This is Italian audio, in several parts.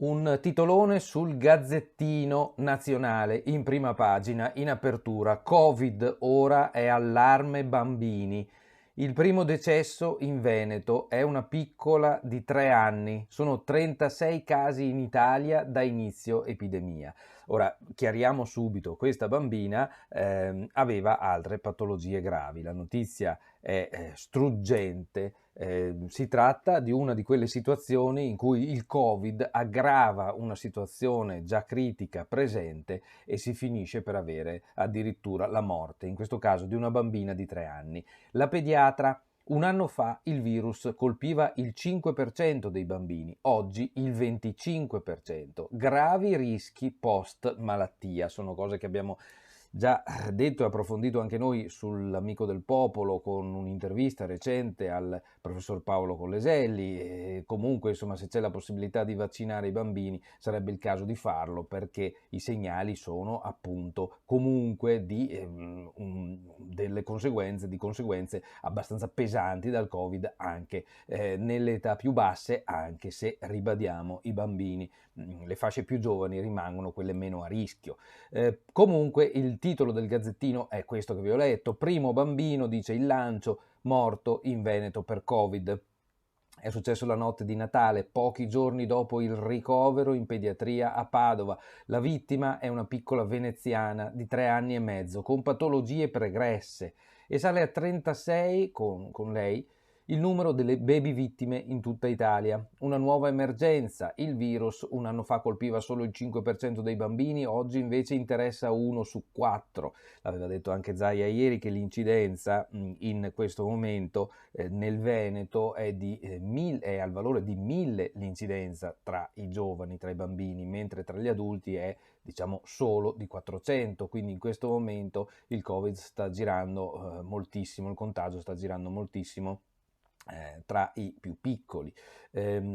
Un titolone sul Gazzettino Nazionale in prima pagina, in apertura. Covid, ora è allarme bambini. Il primo decesso in Veneto è una piccola di 3 anni. Sono 36 casi in Italia da inizio epidemia. Ora, chiariamo subito, questa bambina aveva altre patologie gravi. La notizia è struggente. Si tratta di una di quelle situazioni in cui il Covid aggrava una situazione già critica presente e si finisce per avere addirittura la morte, in questo caso di una bambina di 3 anni. La pediatra: un anno fa il virus colpiva il 5% dei bambini, oggi il 25%. Gravi rischi post malattia, sono cose che abbiamo già detto e approfondito anche noi sull'Amico del Popolo con un'intervista recente al professor Paolo Colleselli. E comunque, insomma, se c'è la possibilità di vaccinare i bambini sarebbe il caso di farlo, perché i segnali sono appunto comunque delle conseguenze abbastanza pesanti dal Covid anche nelle età più basse, anche se ribadiamo i bambini, le fasce più giovani rimangono quelle meno a rischio. Comunque il titolo del Gazzettino è questo che vi ho letto: primo bambino, dice il lancio, morto in Veneto per Covid. È successo la notte di Natale, pochi giorni dopo il ricovero in pediatria a Padova. La vittima è una piccola veneziana di 3 anni e mezzo, con patologie pregresse, e sale a 36 con lei il numero delle baby vittime in tutta Italia. Una nuova emergenza: il virus un anno fa colpiva solo il 5% dei bambini, oggi invece interessa 1 su 4. L'aveva detto anche Zaia ieri che l'incidenza in questo momento nel Veneto è al valore di 1000 l'incidenza tra i giovani, tra i bambini, mentre tra gli adulti è, diciamo, solo di 400. Quindi in questo momento il Covid sta girando moltissimo, il contagio sta girando moltissimo tra i più piccoli.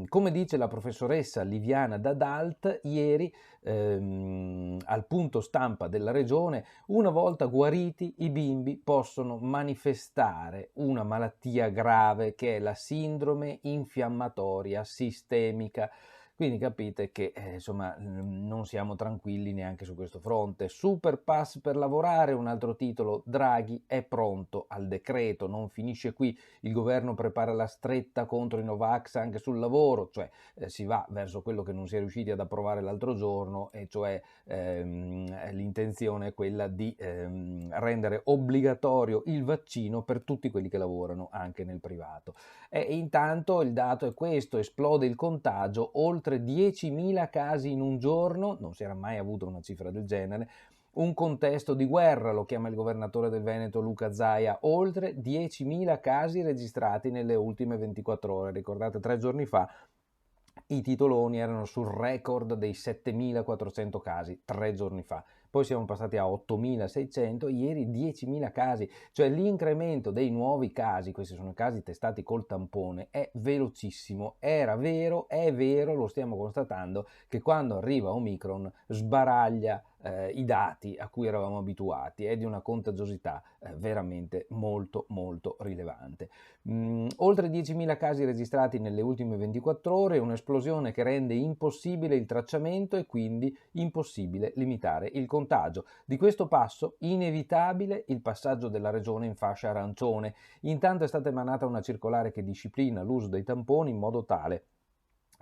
Come dice la professoressa Liviana Dadalt ieri al punto stampa della regione: una volta guariti i bimbi possono manifestare una malattia grave che è la sindrome infiammatoria sistemica. Quindi capite che insomma non siamo tranquilli neanche su questo fronte. Super pass per lavorare, un altro titolo: Draghi è pronto al decreto, non finisce qui, il governo prepara la stretta contro i Novax anche sul lavoro, cioè si va verso quello che non si è riusciti ad approvare l'altro giorno, e cioè l'intenzione è quella di rendere obbligatorio il vaccino per tutti quelli che lavorano anche nel privato. E intanto il dato è questo: esplode il contagio, oltre 10.000 casi in un giorno, non si era mai avuto una cifra del genere. Un contesto di guerra, lo chiama il governatore del Veneto Luca Zaia: oltre 10.000 casi registrati nelle ultime 24 ore. Ricordate, 3 giorni fa i titoloni erano sul record dei 7.400 casi, 3 giorni fa. Poi siamo passati a 8.600, ieri 10.000 casi, cioè l'incremento dei nuovi casi, questi sono casi testati col tampone, è velocissimo. Era vero, è vero, lo stiamo constatando, che quando arriva Omicron sbaraglia i dati a cui eravamo abituati, è di una contagiosità veramente molto molto rilevante. Oltre 10.000 casi registrati nelle ultime 24 ore, un'esplosione che rende impossibile il tracciamento e quindi impossibile limitare il contagio. Di questo passo, inevitabile il passaggio della regione in fascia arancione. Intanto è stata emanata una circolare che disciplina l'uso dei tamponi in modo tale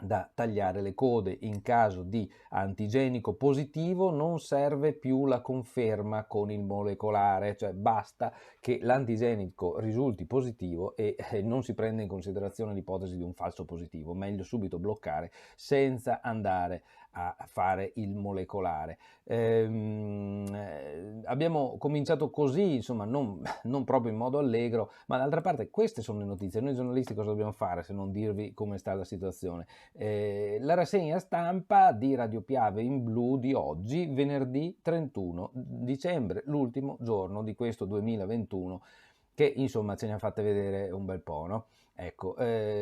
da tagliare le code. In caso di antigenico positivo non serve più la conferma con il molecolare, cioè basta che l'antigenico risulti positivo e non si prende in considerazione l'ipotesi di un falso positivo. Meglio subito bloccare senza andare a fare il molecolare. Abbiamo cominciato così, insomma, non proprio in modo allegro, ma d'altra parte queste sono le notizie. Noi giornalisti cosa dobbiamo fare se non dirvi come sta la situazione? La rassegna stampa di Radio Piave in Blu di oggi, venerdì 31 dicembre, l'ultimo giorno di questo 2021. che insomma ce ne ha fatte vedere un bel po', no? Ecco,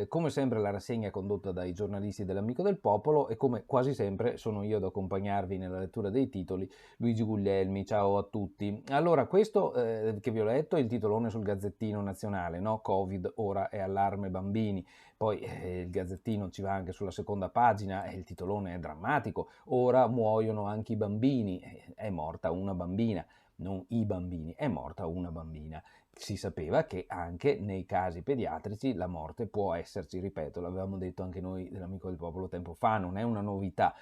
come sempre la rassegna è condotta dai giornalisti dell'Amico del Popolo e come quasi sempre sono io ad accompagnarvi nella lettura dei titoli, Luigi Guglielmi. Ciao a tutti. Allora, questo che vi ho letto è il titolone sul Gazzettino Nazionale, no? Covid, ora è allarme bambini. Poi il Gazzettino ci va anche sulla seconda pagina e il titolone è drammatico. Ora muoiono anche i bambini. È morta una bambina, non i bambini, è morta una bambina. Si sapeva che anche nei casi pediatrici la morte può esserci, ripeto, l'avevamo detto anche noi dell'Amico del Popolo tempo fa, non è una novità.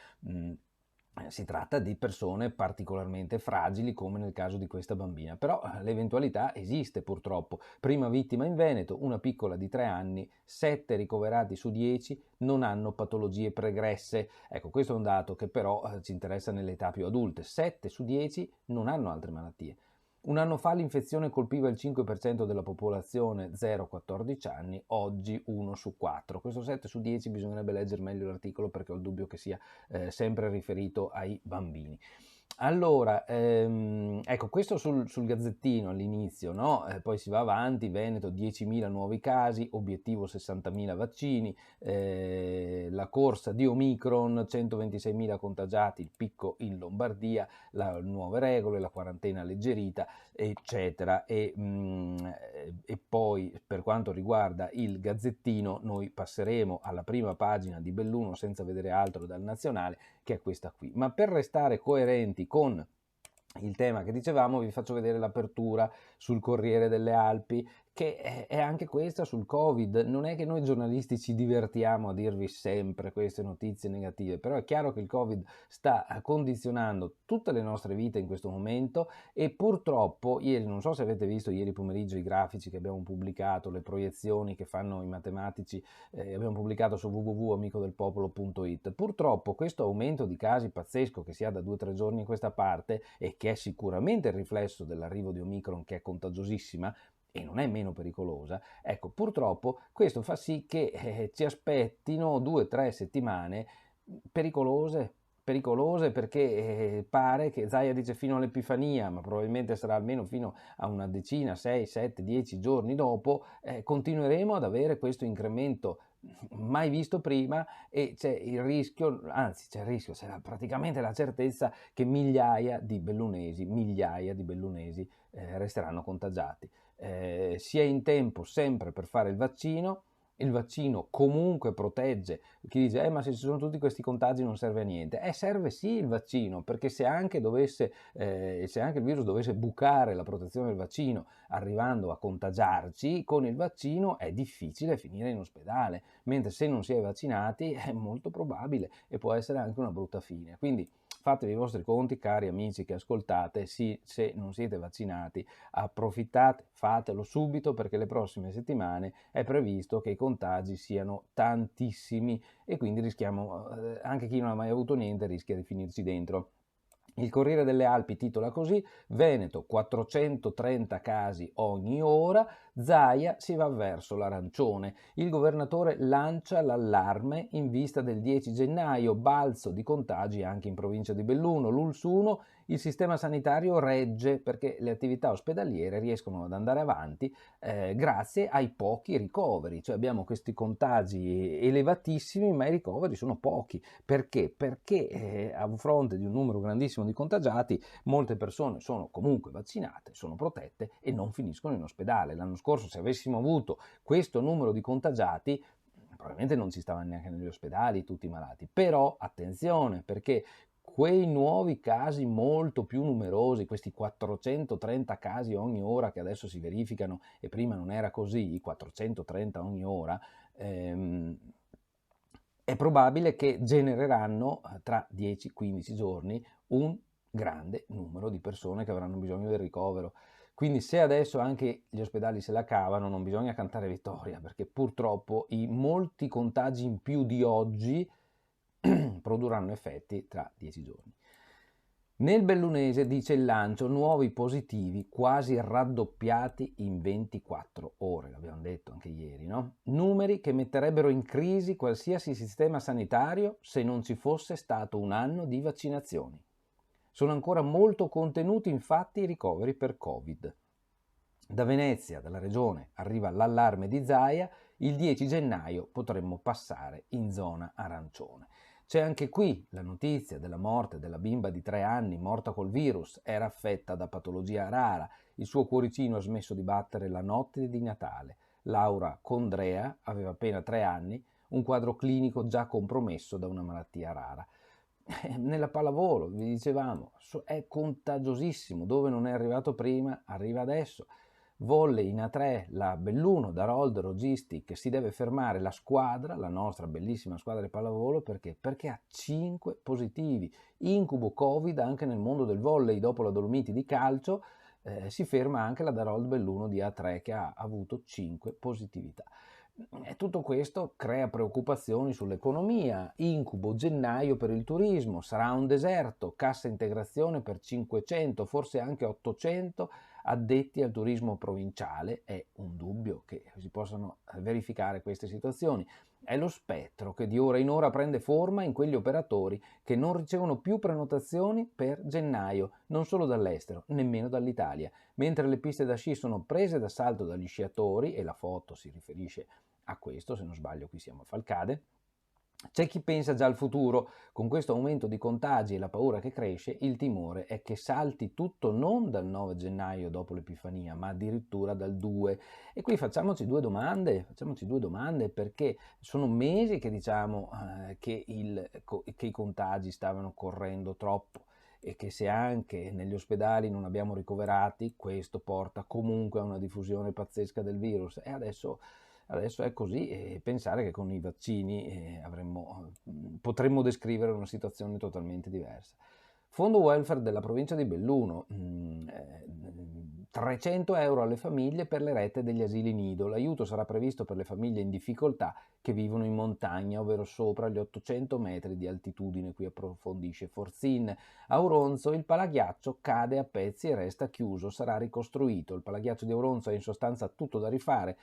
Si tratta di persone particolarmente fragili come nel caso di questa bambina, però l'eventualità esiste purtroppo. Prima vittima in Veneto, una piccola di 3 anni, 7 ricoverati su 10 non hanno patologie pregresse. Ecco, questo è un dato che però ci interessa nelle età più adulte. 7 su 10 non hanno altre malattie. Un anno fa l'infezione colpiva il 5% della popolazione 0-14 anni, oggi 1 su 4. Questo 7 su 10 bisognerebbe leggere meglio l'articolo perché ho il dubbio che sia sempre riferito ai bambini. Allora, ecco, questo sul Gazzettino all'inizio, no? Poi si va avanti, Veneto 10.000 nuovi casi, obiettivo 60.000 vaccini, la corsa di Omicron, 126.000 contagiati, il picco in Lombardia, nuove regole, la quarantena alleggerita, eccetera. E poi per quanto riguarda il Gazzettino, noi passeremo alla prima pagina di Belluno senza vedere altro dal Nazionale, che è questa qui. Ma per restare coerenti con il tema che dicevamo, vi faccio vedere l'apertura sul Corriere delle Alpi, che è anche questa sul Covid. Non è che noi giornalisti ci divertiamo a dirvi sempre queste notizie negative, però è chiaro che il Covid sta condizionando tutte le nostre vite in questo momento e purtroppo ieri, non so se avete visto ieri pomeriggio i grafici che abbiamo pubblicato, le proiezioni che fanno i matematici, abbiamo pubblicato su www.amicodelpopolo.it. Purtroppo questo aumento di casi pazzesco che si ha da 2 o 3 giorni in questa parte e che è sicuramente il riflesso dell'arrivo di Omicron, che è contagiosissima e non è meno pericolosa, ecco, purtroppo questo fa sì che ci aspettino 2 o 3 settimane pericolose, pericolose perché pare che Zaia dice fino all'Epifania, ma probabilmente sarà almeno fino a una decina, 6, 7, 10 giorni dopo, continueremo ad avere questo incremento mai visto prima e c'è il rischio, anzi c'è il rischio, c'è praticamente la certezza che migliaia di bellunesi resteranno contagiati. Si è in tempo sempre per fare il vaccino comunque protegge. Chi dice, ma se ci sono tutti questi contagi non serve a niente. Serve sì il vaccino, perché se anche il virus dovesse bucare la protezione del vaccino arrivando a contagiarci, con il vaccino è difficile finire in ospedale, mentre se non si è vaccinati è molto probabile e può essere anche una brutta fine. Quindi fatevi i vostri conti, cari amici che ascoltate, sì, se non siete vaccinati, approfittate, fatelo subito perché le prossime settimane è previsto che i contagi siano tantissimi e quindi rischiamo, anche chi non ha mai avuto niente rischia di finirci dentro. Il Corriere delle Alpi titola così: Veneto 430 casi ogni ora, Zaia si va verso l'arancione. Il governatore lancia l'allarme in vista del 10 gennaio, balzo di contagi anche in provincia di Belluno. L'Ulsuno, il sistema sanitario regge perché le attività ospedaliere riescono ad andare avanti grazie ai pochi ricoveri, cioè abbiamo questi contagi elevatissimi ma i ricoveri sono pochi. Perché? Perché a fronte di un numero grandissimo di contagiati, molte persone sono comunque vaccinate, sono protette e non finiscono in ospedale. L'anno scorso, se avessimo avuto questo numero di contagiati, probabilmente non ci stavano neanche negli ospedali tutti i malati. Però attenzione, perché quei nuovi casi molto più numerosi, questi 430 casi ogni ora che adesso si verificano e prima non era così, 430 ogni ora, è probabile che genereranno tra 10-15 giorni un grande numero di persone che avranno bisogno del ricovero. Quindi se adesso anche gli ospedali se la cavano, non bisogna cantare vittoria, perché purtroppo i molti contagi in più di oggi produrranno effetti tra 10 giorni. Nel bellunese, dice il Lancio, nuovi positivi quasi raddoppiati in 24 ore, l'abbiamo detto anche ieri, no? Numeri che metterebbero in crisi qualsiasi sistema sanitario se non ci fosse stato un anno di vaccinazioni. Sono ancora molto contenuti infatti i ricoveri per Covid. Da Venezia, dalla regione, arriva l'allarme di Zaia, il 10 gennaio potremmo passare in zona arancione. C'è anche qui la notizia della morte della bimba di 3 anni morta col virus, era affetta da patologia rara, il suo cuoricino ha smesso di battere la notte di Natale. Laura Condrea aveva appena 3 anni, un quadro clinico già compromesso da una malattia rara. Nella pallavolo, vi dicevamo, è contagiosissimo, dove non è arrivato prima, arriva adesso. Volley in A3, la Belluno da Rold Logistic si deve fermare la squadra, la nostra bellissima squadra di pallavolo, perché ha 5 positivi. Incubo Covid anche nel mondo del volley, dopo la Dolomiti di calcio, si ferma anche la Darold Belluno di A3 che ha avuto 5 positività. E tutto questo crea preoccupazioni sull'economia, incubo gennaio per il turismo, sarà un deserto, cassa integrazione per 500, forse anche 800 addetti al turismo provinciale, è un dubbio che si possano verificare queste situazioni. È lo spettro che di ora in ora prende forma in quegli operatori che non ricevono più prenotazioni per gennaio, non solo dall'estero, nemmeno dall'Italia. Mentre le piste da sci sono prese d'assalto dagli sciatori, e la foto si riferisce a questo, se non sbaglio qui siamo a Falcade, c'è chi pensa già al futuro. Con questo aumento di contagi e la paura che cresce, il timore è che salti tutto non dal 9 gennaio dopo l'Epifania, ma addirittura dal 2. E qui facciamoci due domande perché sono mesi che diciamo che i contagi stavano correndo troppo e che se anche negli ospedali non abbiamo ricoverati, questo porta comunque a una diffusione pazzesca del virus. E adesso è così, e pensare che con i vaccini potremmo descrivere una situazione totalmente diversa. Fondo welfare della provincia di Belluno, 300 euro alle famiglie per le rette degli asili nido. L'aiuto sarà previsto per le famiglie in difficoltà che vivono in montagna, ovvero sopra gli 800 metri di altitudine, qui approfondisce Forzin. A Auronzo il palaghiaccio cade a pezzi e resta chiuso, sarà ricostruito. Il palaghiaccio di Auronzo è in sostanza tutto da rifare.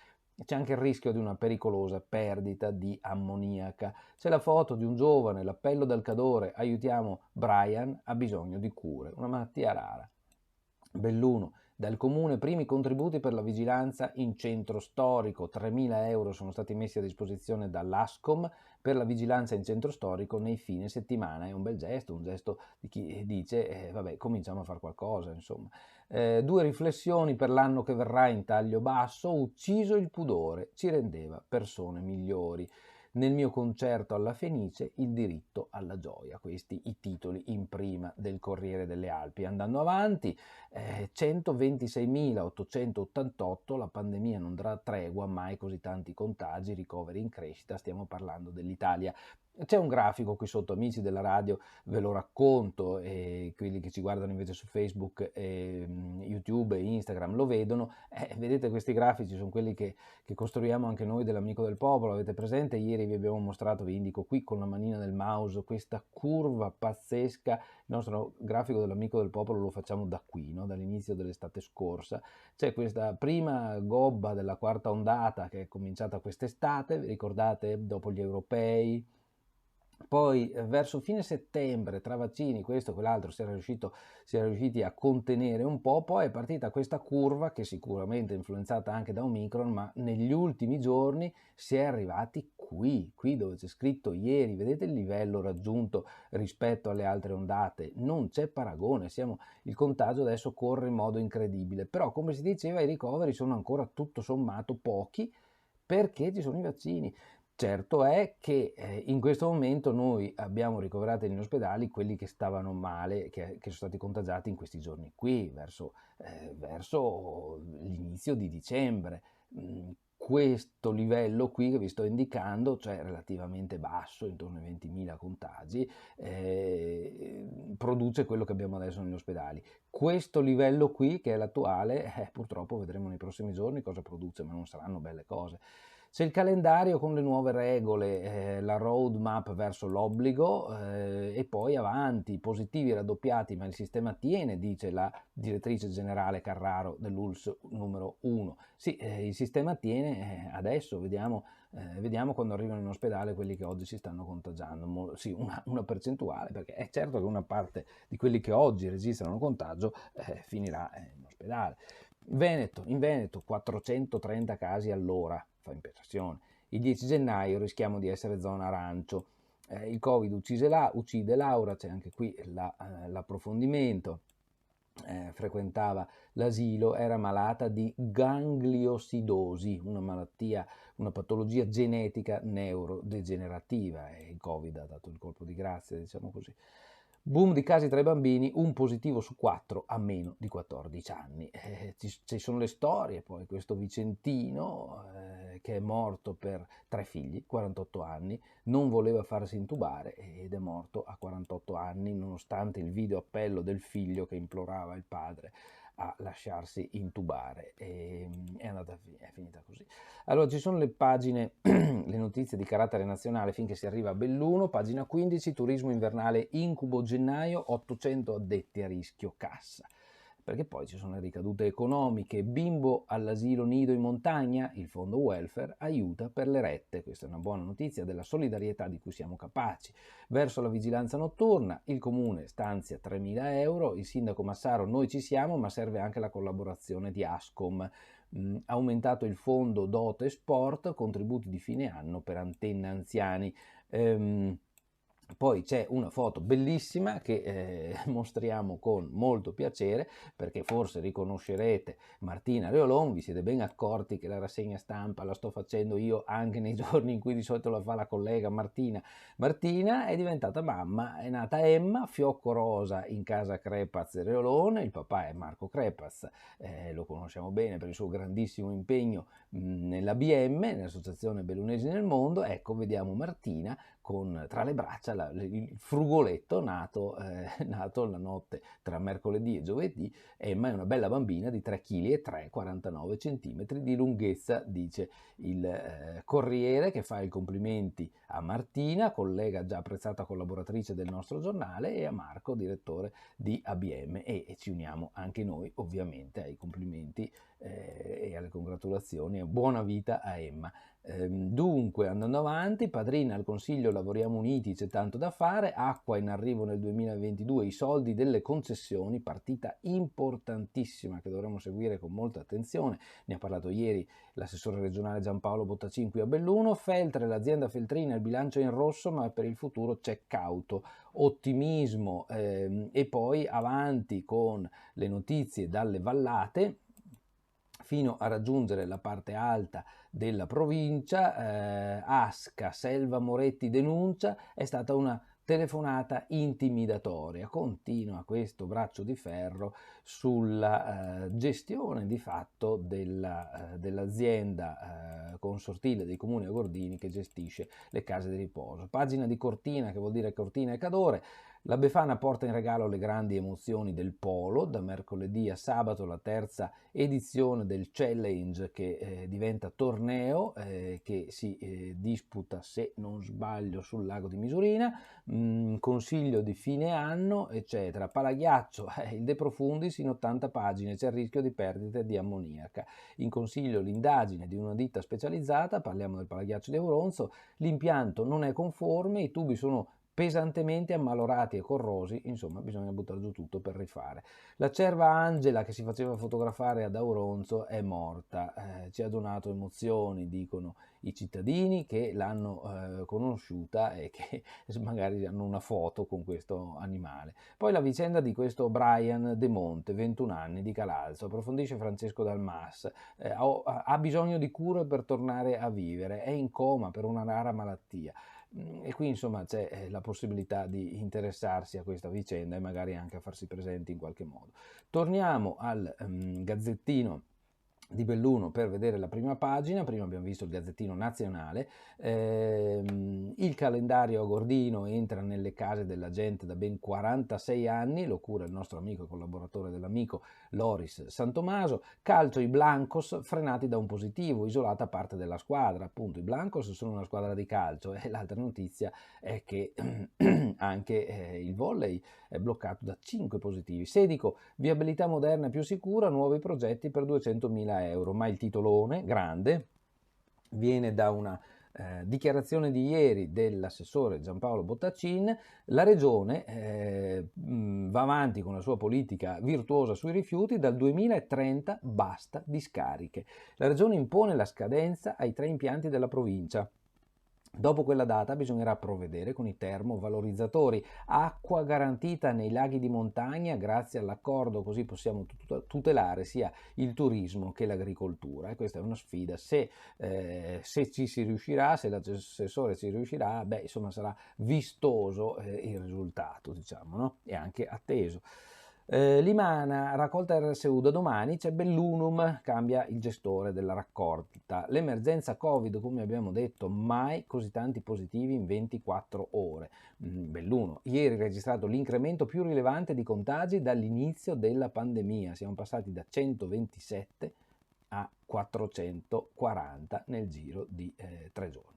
C'è anche il rischio di una pericolosa perdita di ammoniaca. C'è la foto di un giovane, l'appello dal Cadore, aiutiamo Brian, ha bisogno di cure, una malattia rara. Belluno, dal comune primi contributi per la vigilanza in centro storico, 3.000 euro sono stati messi a disposizione dall'Ascom per la vigilanza in centro storico nei fine settimana. È un bel gesto, un gesto di chi dice vabbè, cominciamo a fare qualcosa, insomma. 2 riflessioni per l'anno che verrà in taglio basso: ucciso il pudore, ci rendeva persone migliori. Nel mio concerto alla Fenice, il diritto alla gioia. Questi i titoli in prima del Corriere delle Alpi. Andando avanti, 126.888, la pandemia non darà tregua, mai così tanti contagi, ricoveri in crescita, stiamo parlando dell'Italia. C'è un grafico qui sotto, amici della radio, ve lo racconto, e quelli che ci guardano invece su Facebook, YouTube e Instagram lo vedono. Vedete, questi grafici sono quelli che costruiamo anche noi dell'Amico del Popolo. Avete presente? Ieri vi abbiamo mostrato, vi indico qui con la manina del mouse, questa curva pazzesca. Il nostro grafico dell'Amico del Popolo lo facciamo da qui, no? Dall'inizio dell'estate scorsa. C'è questa prima gobba della quarta ondata che è cominciata quest'estate, vi ricordate? Dopo gli europei. Poi verso fine settembre, tra vaccini, questo e quell'altro, si era riusciti a contenere un po'. Poi è partita questa curva che sicuramente è influenzata anche da Omicron, ma negli ultimi giorni si è arrivati qui dove c'è scritto ieri, vedete il livello raggiunto rispetto alle altre ondate, non c'è paragone, il contagio adesso corre in modo incredibile, però come si diceva i ricoveri sono ancora tutto sommato pochi perché ci sono i vaccini. Certo è che in questo momento noi abbiamo ricoverato negli ospedali quelli che stavano male, che sono stati contagiati in questi giorni qui, verso l'inizio di dicembre. Questo livello qui che vi sto indicando, cioè relativamente basso, intorno ai 20.000 contagi, produce quello che abbiamo adesso negli ospedali. Questo livello qui, che è l'attuale, purtroppo vedremo nei prossimi giorni cosa produce, ma non saranno belle cose. C'è il calendario con le nuove regole, la roadmap verso l'obbligo, e poi avanti, positivi raddoppiati, ma il sistema tiene, dice la direttrice generale Carraro dell'ULSS numero 1. Sì, il sistema tiene, adesso vediamo quando arrivano in ospedale quelli che oggi si stanno contagiando. Sì, una percentuale, perché è certo che una parte di quelli che oggi registrano contagio finirà in ospedale. In Veneto 430 casi all'ora, fa impressione. Il 10 gennaio rischiamo di essere zona arancio. Il Covid uccide Laura, c'è anche qui l'approfondimento. Frequentava l'asilo, era malata di gangliosidosi, una malattia, una patologia genetica neurodegenerativa, e il Covid ha dato il colpo di grazia, diciamo così. Boom di casi tra i bambini, un positivo su 4 a meno di 14 anni. Ci sono le storie, poi questo Vicentino che è morto per 3 figli, 48 anni, non voleva farsi intubare ed è morto a 48 anni nonostante il video appello del figlio che implorava il padre a lasciarsi intubare. È finita così. Allora ci sono le pagine, le notizie di carattere nazionale finché si arriva a Belluno, pagina 15, turismo invernale incubo gennaio, 800 addetti a rischio cassa. Perché poi ci sono le ricadute economiche, bimbo all'asilo nido in montagna, il fondo welfare aiuta per le rette, questa è una buona notizia della solidarietà di cui siamo capaci. Verso la vigilanza notturna, il comune stanzia 3.000 euro, il sindaco Massaro noi ci siamo ma serve anche la collaborazione di Ascom. Aumentato il fondo Dote Sport, contributi di fine anno per Antenna Anziani. Poi c'è una foto bellissima che mostriamo con molto piacere, perché forse riconoscerete Martina Reolon. Vi siete ben accorti che la rassegna stampa la sto facendo io anche nei giorni in cui di solito la fa la collega Martina. Martina è diventata mamma, è nata Emma, fiocco rosa in casa Crepaz Reolon, il papà è Marco Crepaz, lo conosciamo bene per il suo grandissimo impegno nell'ABM, nell'Associazione Bellunesi nel Mondo. Ecco, vediamo Martina con tra le braccia il frugoletto nato la notte tra mercoledì e giovedì. Emma è una bella bambina di 3 kg e 3, 49 cm di lunghezza, dice il Corriere, che fa i complimenti a Martina, collega già apprezzata collaboratrice del nostro giornale, e a Marco, direttore di ABM, e ci uniamo anche noi ovviamente ai complimenti e alle congratulazioni. Buona vita a Emma. Dunque, andando avanti, Padrina al Consiglio Lavoriamo Uniti, c'è tanto da fare, acqua in arrivo nel 2022, i soldi delle concessioni, partita importantissima che dovremo seguire con molta attenzione, ne ha parlato ieri l'assessore regionale Giampaolo Bottacin qui a Belluno. Feltre, l'azienda Feltrina, il bilancio è in rosso ma per il futuro c'è cauto ottimismo, e poi avanti con le notizie dalle vallate fino a raggiungere la parte alta della provincia. Asca, Selva Moretti denuncia, è stata una telefonata intimidatoria. Continua questo braccio di ferro sulla gestione di fatto dell'azienda consortile dei comuni agordini che gestisce le case di riposo. Pagina di Cortina, che vuol dire Cortina e Cadore. La Befana porta in regalo le grandi emozioni del polo. Da mercoledì a sabato la terza edizione del challenge che diventa torneo, che si disputa, se non sbaglio, sul lago di Misurina. Consiglio di fine anno, eccetera. Palaghiaccio, il De Profundis in 80 pagine, c'è il rischio di perdite di ammoniaca. In consiglio l'indagine di una ditta specializzata, parliamo del Palaghiaccio di Auronzo, l'impianto non è conforme, i tubi sono pesantemente ammalorati e corrosi, insomma bisogna buttare giù tutto per rifare. La cerva Angela, che si faceva fotografare ad Auronzo, è morta. Ci ha donato emozioni, dicono i cittadini che l'hanno conosciuta e che magari hanno una foto con questo animale. Poi la vicenda di questo Brian De Monte, 21 anni, di Calalzo, approfondisce Francesco Dalmas. Ha bisogno di cure per tornare a vivere, è in coma per una rara malattia. E qui insomma c'è la possibilità di interessarsi a questa vicenda e magari anche a farsi presenti in qualche modo. Torniamo al Gazzettino di Belluno per vedere la prima pagina. Prima abbiamo visto il Gazzettino Nazionale. Il calendario agordino entra nelle case della gente da ben 46 anni, lo cura il nostro amico e collaboratore dell'Amico Loris Santomaso. Calcio, i Blancos frenati da un positivo, isolata parte della squadra. Appunto, i Blancos sono una squadra di calcio, e l'altra notizia è che anche il volley è bloccato da 5 positivi. Sedico, viabilità moderna più sicura, nuovi progetti per 200.000 euro, ma il titolone grande viene da una Dichiarazione di ieri dell'assessore Giampaolo Bottacin: la Regione va avanti con la sua politica virtuosa sui rifiuti, dal 2030 basta discariche. La Regione impone la scadenza ai 3 impianti della provincia. Dopo quella data bisognerà provvedere con i termovalorizzatori, acqua garantita nei laghi di montagna grazie all'accordo, così possiamo tutelare sia il turismo che l'agricoltura. E questa è una sfida. Se ci si riuscirà, se l'assessore ci riuscirà, beh, insomma, sarà vistoso il risultato, diciamo, no? E anche atteso. Limana, raccolta RSU da domani, c'è Bellunum, cambia il gestore della raccolta. L'emergenza Covid, come abbiamo detto, mai così tanti positivi in 24 ore. Belluno, ieri registrato l'incremento più rilevante di contagi dall'inizio della pandemia, siamo passati da 127 a 440 nel giro di 3 giorni.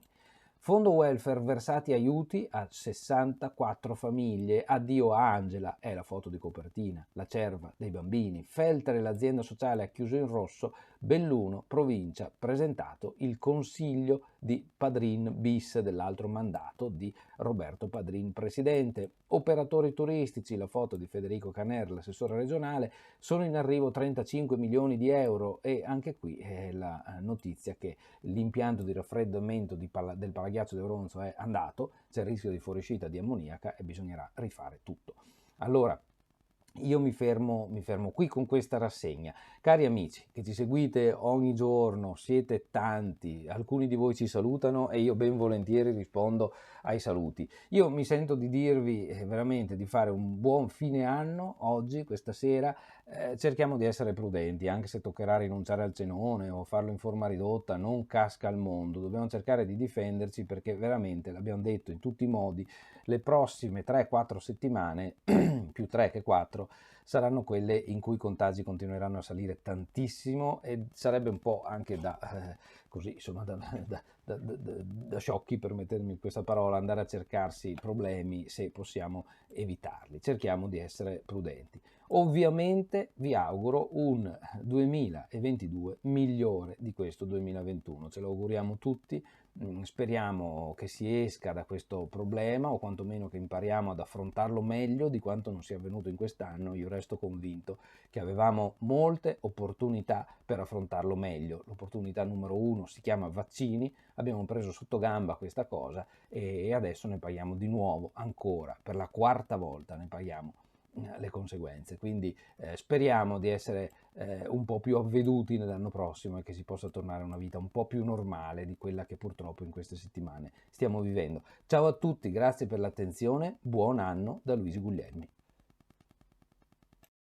Fondo welfare, versati aiuti a 64 famiglie. Addio a Angela, è la foto di copertina, la cerva dei bambini. Feltre, l'azienda sociale, ha chiuso in rosso. Belluno, provincia, presentato il consiglio di Padrin bis dell'altro mandato di Roberto Padrin presidente. Operatori turistici, la foto di Federico Caner, l'assessore regionale, sono in arrivo 35 milioni di euro, e anche qui è la notizia che l'impianto di raffreddamento del Palaghiaccio di Bronzo è andato, c'è il rischio di fuoriuscita di ammoniaca e bisognerà rifare tutto. Allora, io mi fermo qui con questa rassegna. Cari amici che ci seguite ogni giorno, siete tanti, alcuni di voi ci salutano e io ben volentieri rispondo ai saluti. Io mi sento di dirvi veramente di fare un buon fine anno oggi, questa sera. Cerchiamo di essere prudenti, anche se toccherà rinunciare al cenone o farlo in forma ridotta, non casca al mondo. Dobbiamo cercare di difenderci, perché veramente, l'abbiamo detto in tutti i modi, le prossime 3-4 settimane, più 3 che 4, saranno quelle in cui i contagi continueranno a salire tantissimo, e sarebbe un po' anche così, insomma, da sciocchi, permettermi questa parola, andare a cercarsi problemi se possiamo evitarli. Cerchiamo di essere prudenti. Ovviamente vi auguro un 2022 migliore di questo 2021, ce lo auguriamo tutti. Speriamo che si esca da questo problema, o quantomeno che impariamo ad affrontarlo meglio di quanto non sia avvenuto in quest'anno. Io resto convinto che avevamo molte opportunità per affrontarlo meglio. L'opportunità numero 1 si chiama vaccini, abbiamo preso sotto gamba questa cosa e adesso ne paghiamo di nuovo, ancora, per la 4ª volta ne paghiamo le conseguenze. Quindi speriamo di essere un po' più avveduti nell'anno prossimo, e che si possa tornare a una vita un po' più normale di quella che purtroppo in queste settimane stiamo vivendo. Ciao a tutti, grazie per l'attenzione, buon anno da Luigi Guglielmi.